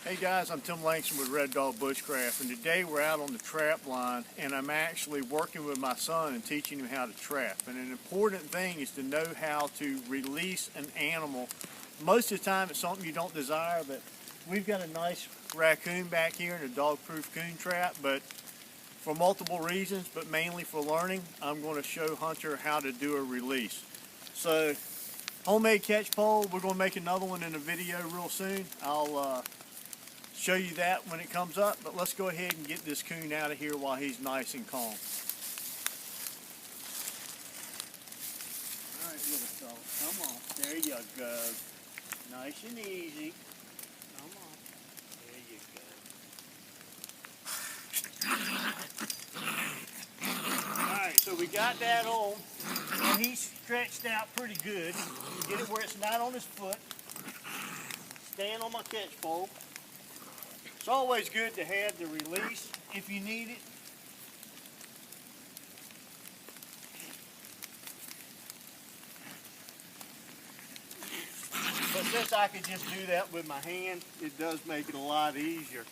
Hey guys, I'm Tim Langston with Red Dog Bushcraft, and today we're out on the trap line and I'm actually working with my son and teaching him how to trap. And an important thing is to know how to release an animal. Most of the time it's something you don't desire, but we've got a nice raccoon back here in a dog-proof coon trap, but for multiple reasons, but mainly for learning, I'm going to show Hunter how to do a release. So, homemade catch pole, we're going to make another one in a video real soon. I'll show you that when it comes up, but let's go ahead and get this coon out of here while he's nice and calm. All right, little fella, come on. There you go. Nice and easy. Come on. There you go. All right, so we got that on, and he's stretched out pretty good. Get it where it's not on his foot. Stand on my catch pole. It's always good to have the release if you need it. But since I can just do that with my hand, it does make it a lot easier.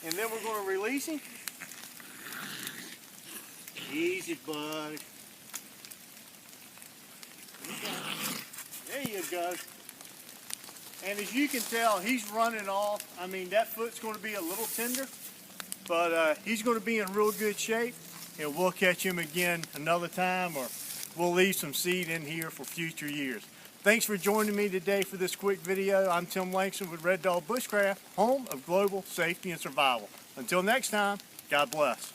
And then we're going to release him. Easy, buddy. There you go. And as you can tell, he's running off. I mean, that foot's going to be a little tender, but he's going to be in real good shape. And we'll catch him again another time, or we'll leave some seed in here for future years. Thanks for joining me today for this quick video. I'm Tim Langston with Red Dog Bushcraft, home of global safety and survival. Until next time, God bless.